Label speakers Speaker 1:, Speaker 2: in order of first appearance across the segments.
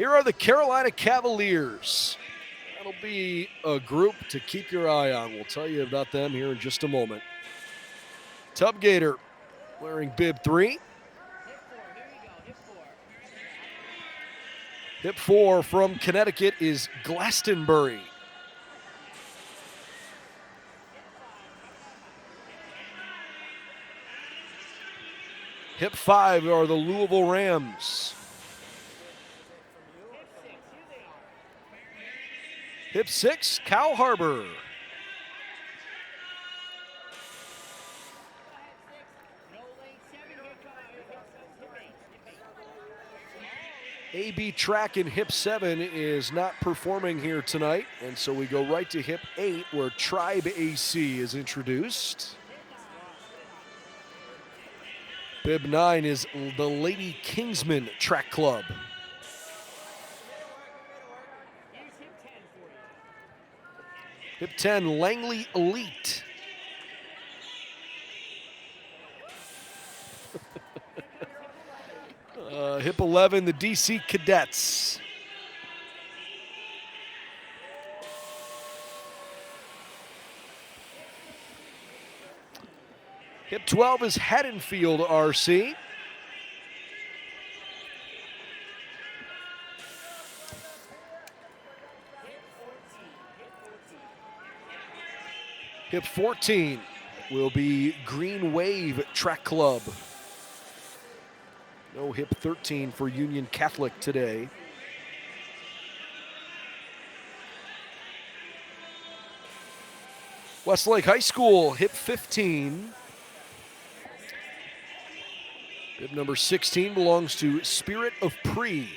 Speaker 1: Here are the Carolina Cavaliers. That'll be a group to keep your eye on. We'll tell you about them here in just a moment. Tubgater wearing bib 3. Hip 4 from Connecticut is Glastonbury. Hip 5 are the Louisville Rams. Hip 6, Cow Harbor. AB Track in Hip 7 is not performing here tonight, and so we go right to Hip 8 where Tribe AC is introduced. Bib 9 is the Lady Kingsman Track Club. Hip 10, Langley Elite. Hip 11, the DC Cadets. Hip 12 is Haddonfield RC. Hip 14 will be Green Wave Track Club. No Hip 13 for Union Catholic today. Westlake High School, Hip 15. Bib number 16 belongs to Spirit of Pre.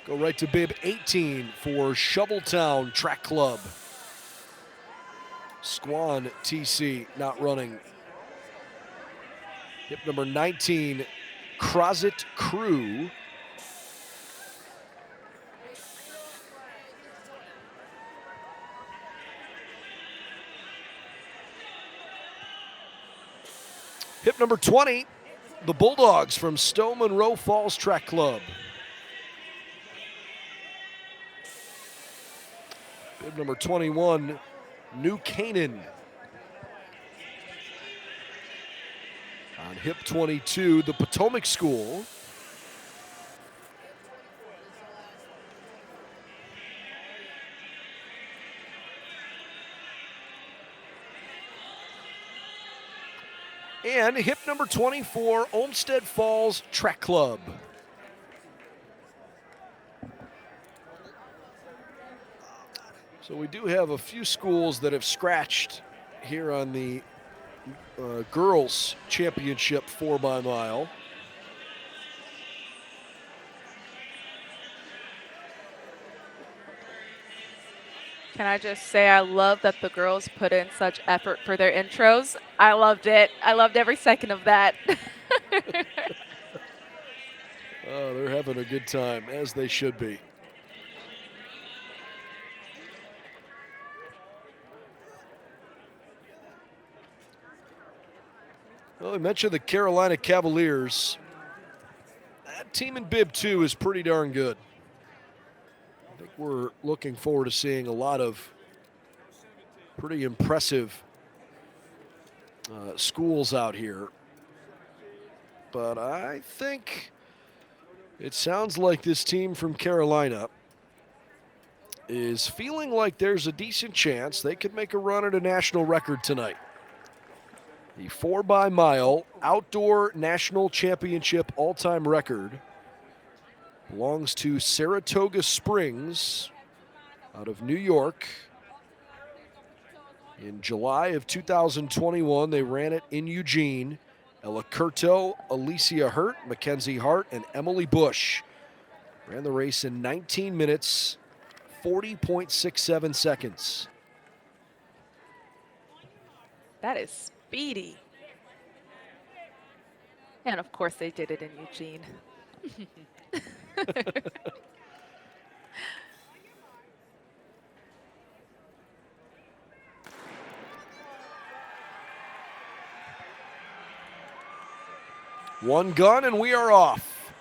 Speaker 1: Go right to bib 18 for Shoveltown Track Club. Squan TC not running. Hip number 19, Crozet Crew. Hip number 20, the Bulldogs from Stowe Monroe Falls Track Club. Bib number 21, New Canaan. On Hip 22, the Potomac School. And hip number 24, Olmsted Falls Track Club. So we do have a few schools that have scratched here on the girls championship 4x-mile.
Speaker 2: Can I just say I love that the girls put in such effort for their intros. I loved it. I loved every second of that.
Speaker 1: Oh, they're having a good time, as they should be. Well, I mentioned the Carolina Cavaliers. That team in bib 2 is pretty darn good. I think we're looking forward to seeing a lot of pretty impressive schools out here. But I think it sounds like this team from Carolina is feeling like there's a decent chance they could make a run at a national record tonight. The 4x-mile outdoor national championship all-time record belongs to Saratoga Springs out of New York. In July of 2021, they ran it in Eugene. Ella Curto, Alicia Hurt, Mackenzie Hart, and Emily Bush ran the race in 19 minutes, 40.67 seconds.
Speaker 2: That is speedy. And of course they did it in Eugene.
Speaker 1: One gun, and we are off.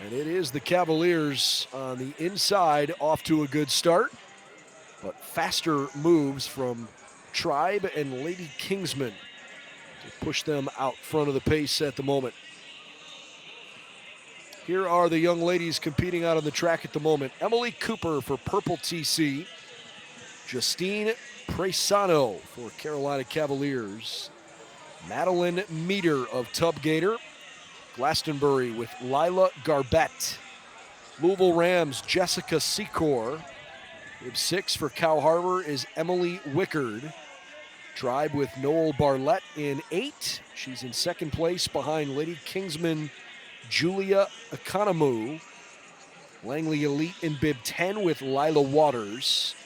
Speaker 1: And it is the Cavaliers on the inside, off to a good start. But faster moves from Tribe and Lady Kingsman to push them out front of the pace at the moment. Here are the young ladies competing out on the track at the moment. Emily Cooper for Purple TC. Justine Presano for Carolina Cavaliers. Madeline Meter of Tub Gator. Glastonbury with Lila Garbett. Louisville Rams, Jessica Secor. Bib 6 for Cow Harbor is Emily Wickard. Tribe with Noel Barlett in 8. She's in second place behind Lady Kingsman, Julia Economou. Langley Elite in Bib 10 with Lila Waters.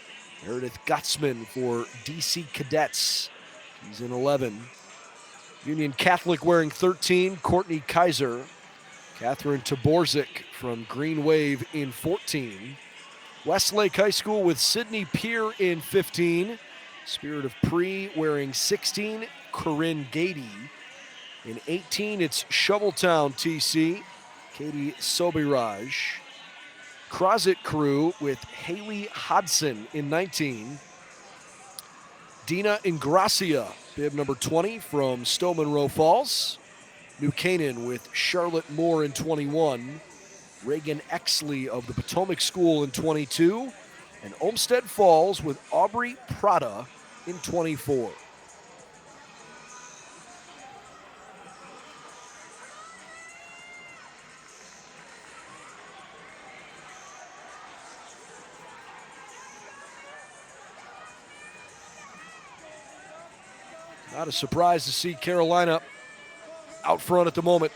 Speaker 1: Meredith Gottsman for DC Cadets. She's in 11. Union Catholic wearing 13, Courtney Kaiser. Catherine Taborzik from Green Wave in 14. Westlake High School with Sydney Peer in 15. Spirit of Pre wearing 16, Corinne Gady. In 18, it's Shoveltown TC, Katie Sobiraj. Crozet Crew with Haley Hodson in 19. Dina Ingracia, bib number 20 from Stowe Monroe Falls. New Canaan with Charlotte Moore in 21. Reagan Exley of the Potomac School in 22. And Olmsted Falls with Aubrey Prada in 24. Not a surprise to see Carolina out front at the moment.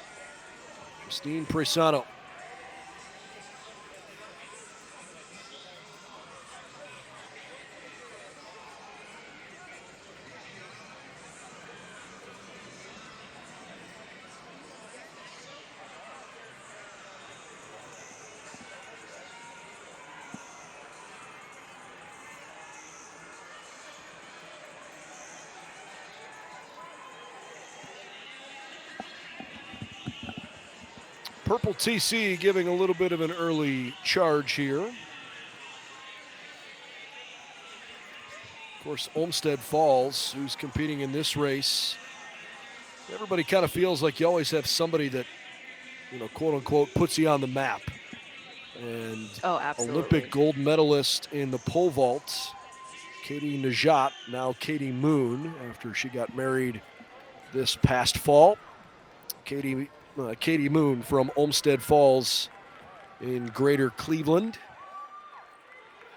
Speaker 1: Justine Presano. Purple TC giving a little bit of an early charge here. Of course, Olmsted Falls, who's competing in this race. Everybody kind of feels like you always have somebody that, quote unquote, puts you on the map. And Olympic gold medalist in the pole vault, Katie Najat, now Katie Moon, after she got married this past fall. Katie Moon from Olmsted Falls in Greater Cleveland.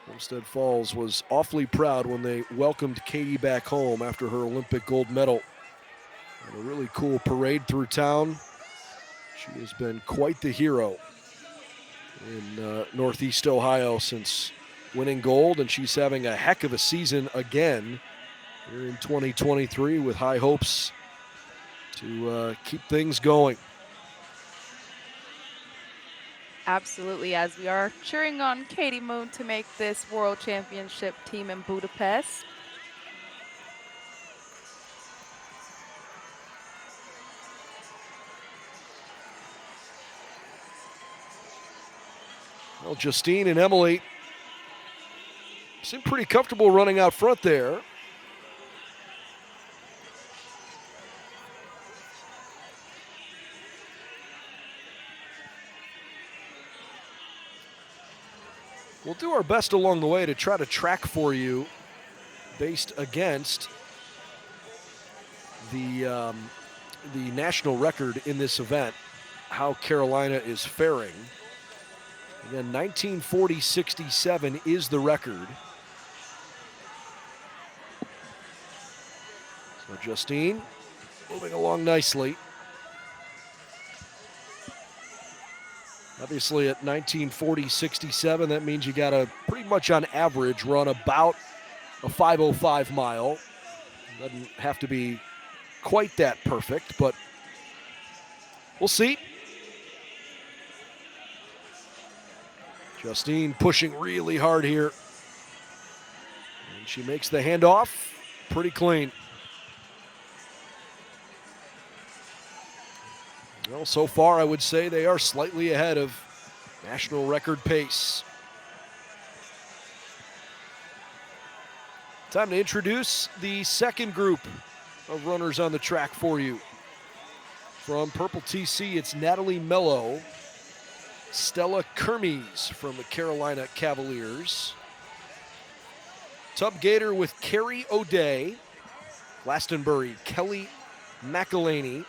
Speaker 1: Olmsted Falls was awfully proud when they welcomed Katie back home after her Olympic gold medal. And a really cool parade through town. She has been quite the hero in Northeast Ohio since winning gold, and she's having a heck of a season again here in 2023 with high hopes to keep things going.
Speaker 2: Absolutely, as we are cheering on Katie Moon to make this World Championship team in Budapest.
Speaker 1: Well, Justine and Emily seem pretty comfortable running out front there. We'll do our best along the way to try to track for you based against the national record in this event, how Carolina is faring. Again, 1940-67 is the record. So Justine moving along nicely. Obviously at 1940-67, that means you got to pretty much on average run about a 5:05 mile. Doesn't have to be quite that perfect, but we'll see. Justine pushing really hard here. And she makes the handoff pretty clean. Well, so far I would say they are slightly ahead of national record pace. Time to introduce the second group of runners on the track for you. From Purple TC, it's Natalie Mello, Stella Kermes from the Carolina Cavaliers, Tub Gator with Carrie O'Day, Glastonbury, Kelly McElhaney,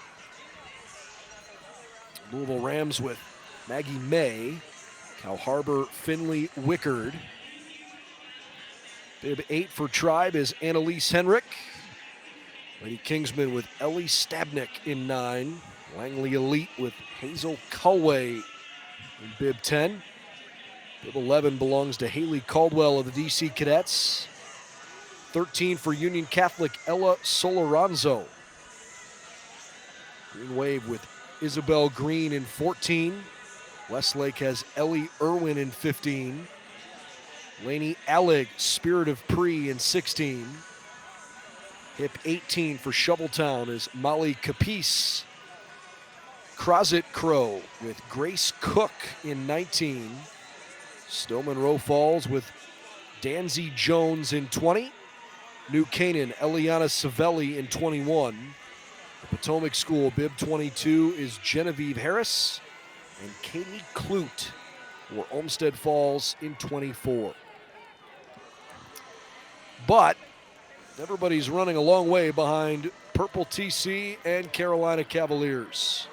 Speaker 1: Louisville Rams with Maggie May, Cal Harbor, Finley Wickard. Bib 8 for Tribe is Annalise Henrik. Lady Kingsman with Ellie Stabnick in 9. Langley Elite with Hazel Culway in Bib 10. Bib 11 belongs to Haley Caldwell of the DC Cadets. 13 for Union Catholic, Ella Soloranzo. Green Wave with Isabel Green in 14. Westlake has Ellie Irwin in 15. Lainey Allig, Spirit of Pre in 16. Hip 18 for Shoveltown is Molly Capice. Crozet Crow with Grace Cook in 19. Stowe Monroe Falls with Danzy Jones in 20. New Canaan, Eliana Savelli in 21. The Potomac School, Bib 22 is Genevieve Harris. And Katie Clute for Olmsted Falls in 24. But everybody's running a long way behind Purple TC and Carolina Cavaliers.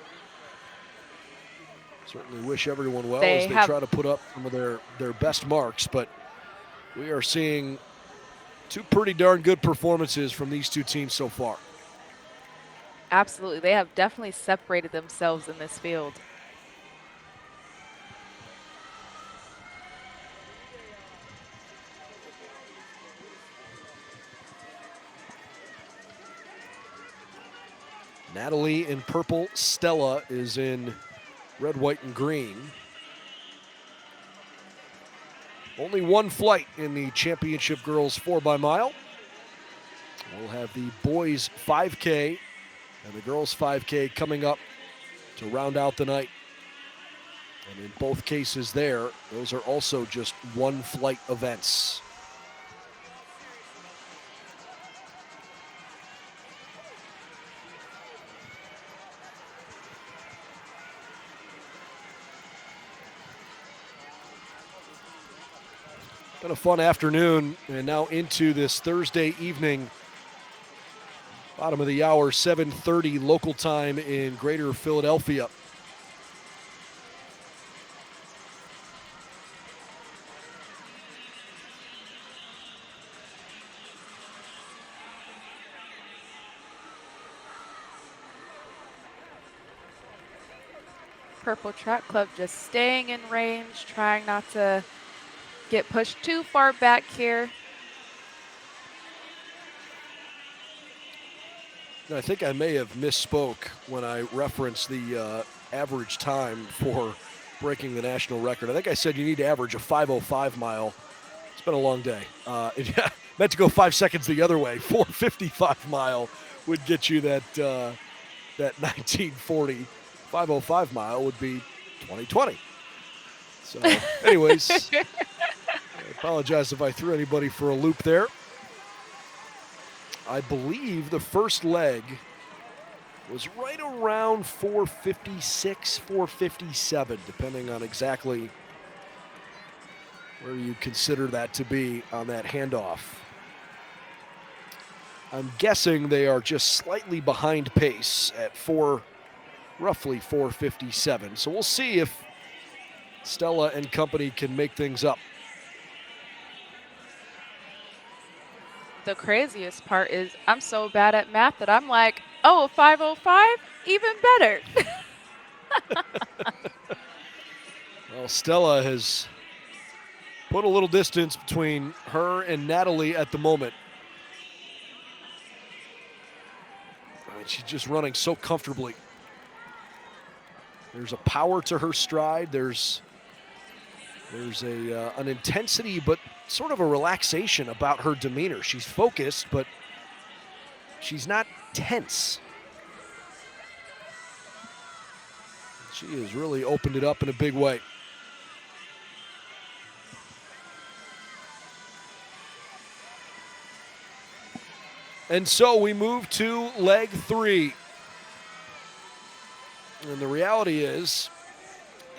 Speaker 1: Certainly wish everyone well as they try to put up some of their best marks, but we are seeing two pretty darn good performances from these two teams so far.
Speaker 2: Absolutely. They have definitely separated themselves in this field.
Speaker 1: Natalie in purple, Stella is in red, white, and green. Only one flight in the championship girls 4x-mile. We'll have the boys 5K and the girls 5K coming up to round out the night. And in both cases there, those are also just one flight events. Been a fun afternoon, and now into this Thursday evening, bottom of the hour, 7:30 local time in Greater Philadelphia.
Speaker 2: Purple Track Club just staying in range, trying not to get pushed too far back here.
Speaker 1: I think I may have misspoke when I referenced the average time for breaking the national record. I think I said you need to average a 5:05 mile. It's been a long day. Meant to go 5 seconds the other way. 4:55 mile would get you that 1940. 5:05 mile would be 2020. So, anyways, I apologize if I threw anybody for a loop there. I believe the first leg was right around 4:56, 4:57, depending on exactly where you consider that to be on that handoff. I'm guessing they are just slightly behind pace at roughly 4:57. So we'll see if Stella and company can make things up.
Speaker 2: The craziest part is I'm so bad at math that I'm like, oh, 5:05, even better.
Speaker 1: Well, Stella has put a little distance between her and Natalie at the moment. I mean, she's just running so comfortably. There's a power to her stride. There's an intensity, but sort of a relaxation about her demeanor. She's focused, but she's not tense. She has really opened it up in a big way. And so we move to leg 3. And the reality is,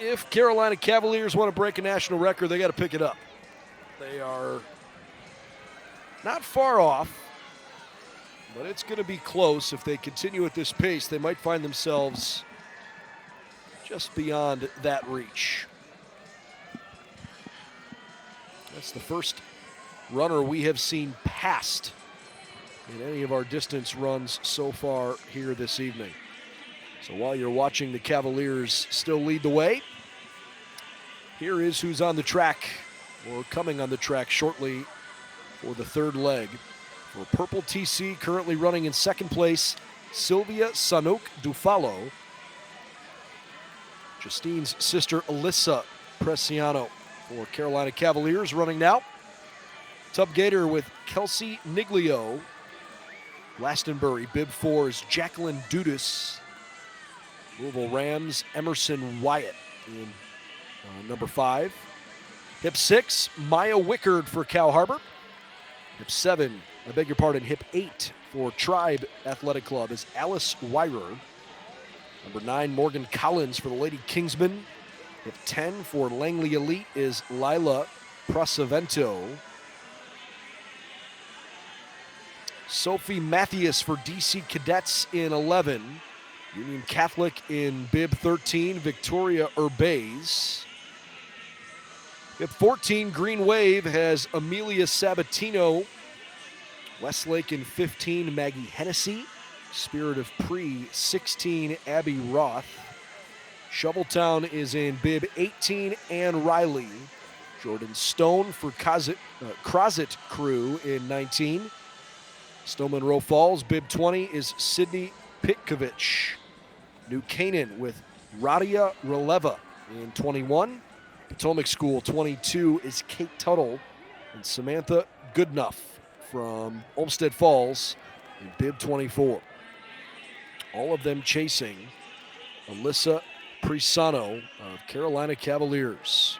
Speaker 1: if Carolina Cavaliers want to break a national record, they got to pick it up. They are not far off, but it's going to be close. If they continue at this pace, they might find themselves just beyond that reach. That's the first runner we have seen passed in any of our distance runs so far here this evening. So while you're watching the Cavaliers still lead the way, here is who's on the track or coming on the track shortly for the third leg. For Purple TC, currently running in second place, Sylvia Sanouk Dufalo. Justine's sister, Alyssa Preciano, for Carolina Cavaliers, running now. Tub Gator with Kelsey Niglio. Glastonbury, bib 4 is Jacqueline Dudas. Louisville Rams, Emerson Wyatt in number 5. Hip 6, Maya Wickard for Cal Harbor. Hip 7, hip 8 for Tribe Athletic Club is Alice Weirer. Number 9, Morgan Collins for the Lady Kingsmen. Hip 10 for Langley Elite is Lila Prosavento. Sophie Mathias for DC Cadets in 11. Union Catholic in bib 13, Victoria Urbaiz. Bib 14, Green Wave has Amelia Sabatino. Westlake in 15, Maggie Hennessy. Spirit of Pre, 16, Abby Roth. Shoveltown is in bib 18, Ann Riley. Jordan Stone for Crozet Crew in 19. Stowe Monroe Falls, bib 20 is Sydney Pitkovich. New Canaan with Radia Releva in 21. Potomac School 22 is Kate Tuttle. And Samantha Goodenough from Olmsted Falls in bib 24. All of them chasing Alyssa Prisano of Carolina Cavaliers.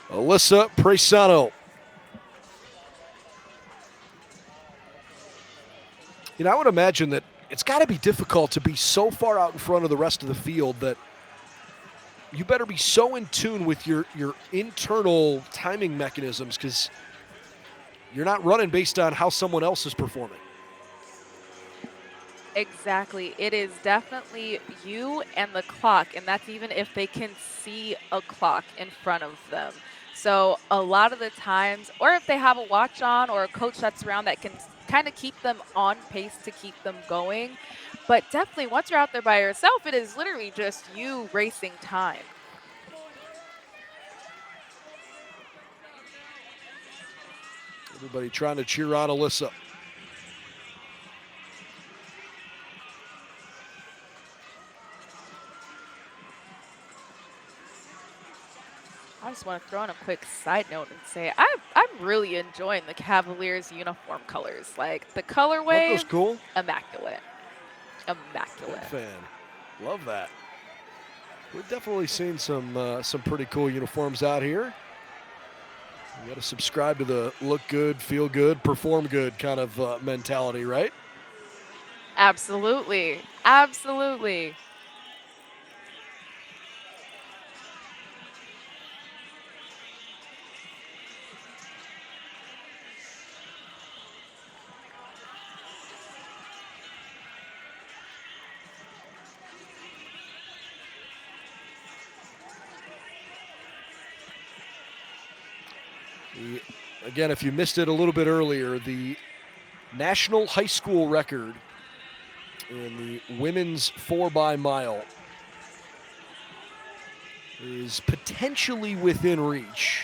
Speaker 1: Alyssa Prisano. I would imagine that it's got to be difficult to be so far out in front of the rest of the field that you better be so in tune with your internal timing mechanisms, because you're not running based on how someone else is performing.
Speaker 2: Exactly. It is definitely you and the clock, and that's even if they can see a clock in front of them. So a lot of the times, or if they have a watch on or a coach that's around that can kind of keep them on pace to keep them going. But definitely once you're out there by yourself, it is literally just you racing time.
Speaker 1: Everybody trying to cheer on Alyssa.
Speaker 2: I just want to throw in a quick side note and say I'm really enjoying the Cavaliers uniform colors. Like the colorway,
Speaker 1: That cool.
Speaker 2: Immaculate. Immaculate.
Speaker 1: Big fan. Love that. We've definitely seen some pretty cool uniforms out here. You got to subscribe to the look good, feel good, perform good kind of mentality, right?
Speaker 2: Absolutely. Absolutely.
Speaker 1: Again, if you missed it a little bit earlier, the national high school record in the women's 4x mile is potentially within reach.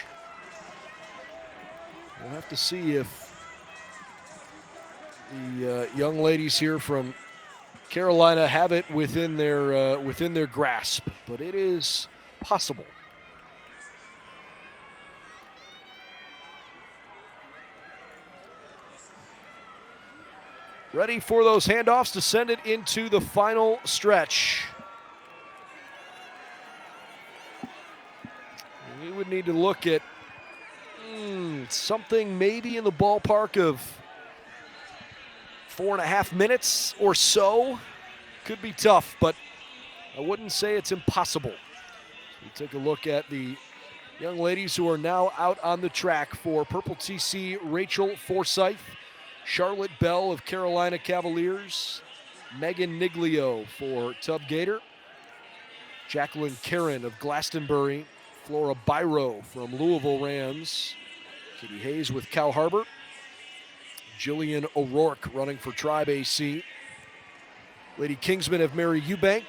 Speaker 1: We'll have to see if the young ladies here from Carolina have it within their grasp, but it is possible. Ready for those handoffs to send it into the final stretch. We would need to look at something maybe in the ballpark of 4.5 minutes or so. Could be tough, but I wouldn't say it's impossible. So we take a look at the young ladies who are now out on the track for Purple TC: Rachel Forsyth, Charlotte Bell of Carolina Cavaliers, Megan Niglio for Tub Gator, Jacqueline Karen of Glastonbury, Flora Byro from Louisville Rams, Kitty Hayes with Cow Harbor, Jillian O'Rourke running for Tribe AC, Lady Kingsman of Mary Eubank,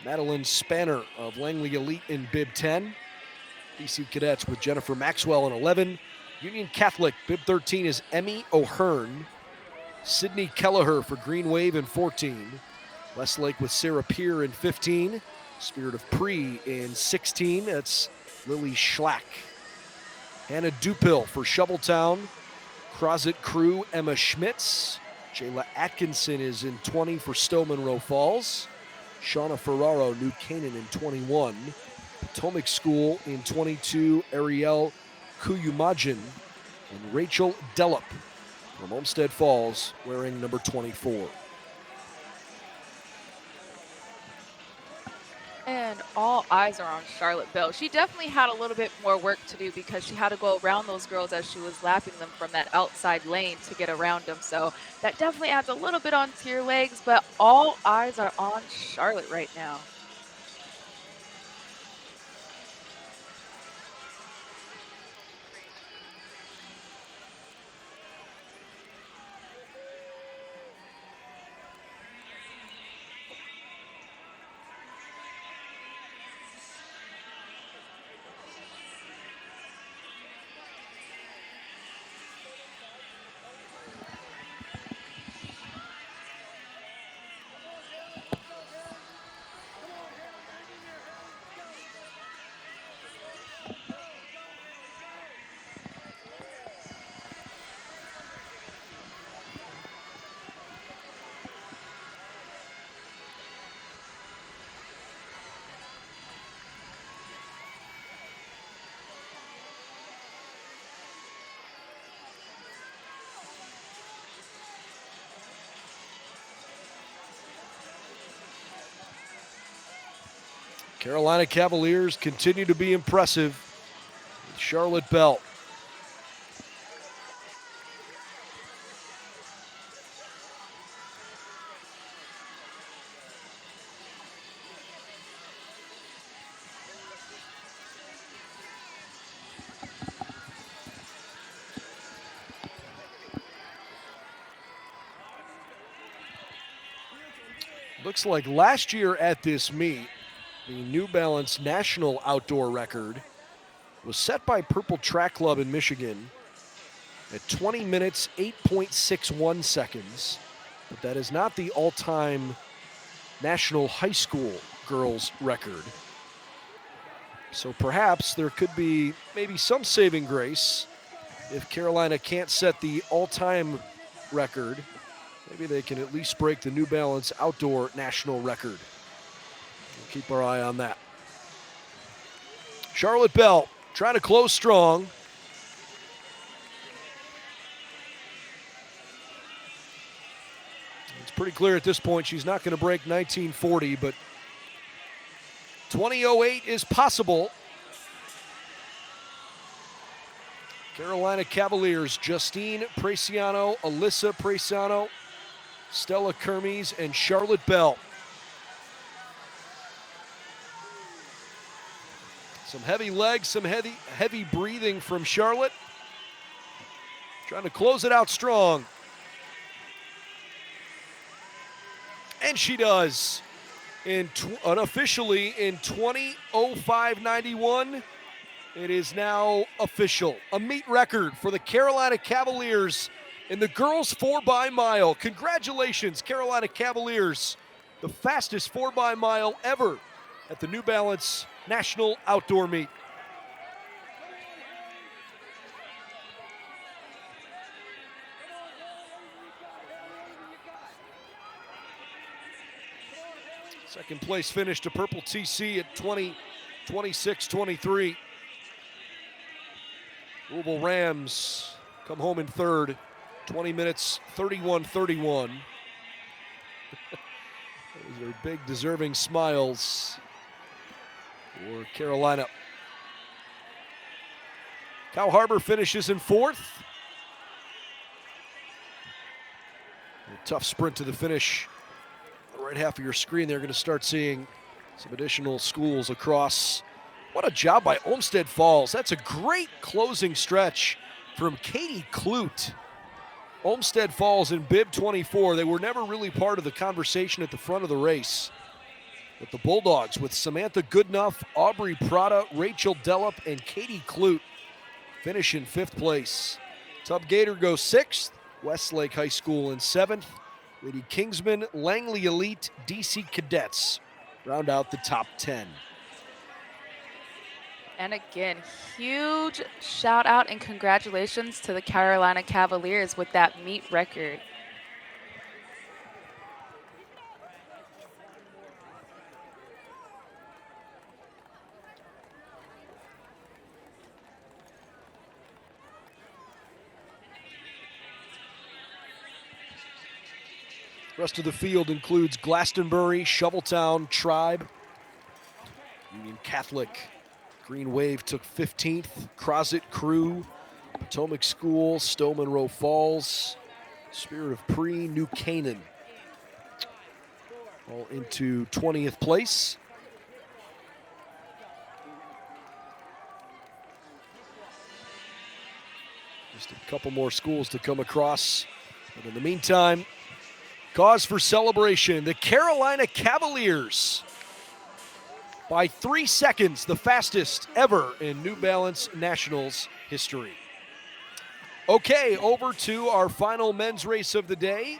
Speaker 1: Madeline Spanner of Langley Elite in Bib 10, BC Cadets with Jennifer Maxwell in 11, Union Catholic Bib 13 is Emmy O'Hearn, Sydney Kelleher for Green Wave in 14, Westlake with Sarah Peer in 15, Spirit of Pre in 16, that's Lily Schlack, Hannah Dupill for Shoveltown, Crozet Crew Emma Schmitz, Jayla Atkinson is in 20 for Stowe Monroe Falls, Shauna Ferraro, New Canaan in 21, Potomac School in 22, Ariel Kuyumajin, and Rachel Dellup from Olmsted Falls wearing number 24.
Speaker 2: And all eyes are on Charlotte Bell. She definitely had a little bit more work to do because she had to go around those girls as she was lapping them from that outside lane to get around them. So that definitely adds a little bit onto your legs, but all eyes are on Charlotte right now.
Speaker 1: Carolina Cavaliers continue to be impressive with Charlotte Bell. Looks like last year at this meet, the New Balance national outdoor record was set by Purple Track Club in Michigan at 20 minutes, 8.61 seconds. But that is not the all-time national high school girls record. So perhaps there could be maybe some saving grace if Carolina can't set the all-time record. Maybe they can at least break the New Balance outdoor national record. We'll keep our eye on that. Charlotte Bell trying to close strong. It's pretty clear at this point she's not going to break 1940, but 20:08 is possible. Carolina Cavaliers, Justine Preciano, Alyssa Preciano, Stella Kermes, and Charlotte Bell. Some heavy legs, some heavy breathing from Charlotte. Trying to close it out strong. And she does. Unofficially in 20:05.91. It is now official. A meet record for the Carolina Cavaliers in the girls 4x-mile. Congratulations, Carolina Cavaliers. The fastest 4x-mile ever at the New Balance National Outdoor Meet. Second place finish to Purple TC at 26:23. Louisville Rams come home in third, 20 minutes, 31:31. Those are big, deserving smiles for Carolina. Cow Harbor finishes in fourth. A tough sprint to the finish. The right half of your screen, they're going to start seeing some additional schools across. What a job by Olmsted Falls. That's a great closing stretch from Katie Clute. Olmsted Falls in bib 24. They were never really part of the conversation at the front of the race. But the Bulldogs with Samantha Goodenough, Aubrey Prada, Rachel Dellup, and Katie Clute finish in fifth place. Tub Gator goes sixth. Westlake High School in seventh. Lady Kingsman, Langley Elite, DC Cadets round out the top 10.
Speaker 2: And again, huge shout out and congratulations to the Carolina Cavaliers with that meet record.
Speaker 1: Rest of the field includes Glastonbury, Shoveltown, Tribe, Union Catholic. Green Wave took 15th, Crozet Crew, Potomac School, Stowe Monroe Falls, Spirit of Pre, New Canaan, all into 20th place. Just a couple more schools to come across. But in the meantime, cause for celebration. The Carolina Cavaliers, by 3 seconds, the fastest ever in New Balance Nationals history. Okay, over to our final men's race of the day.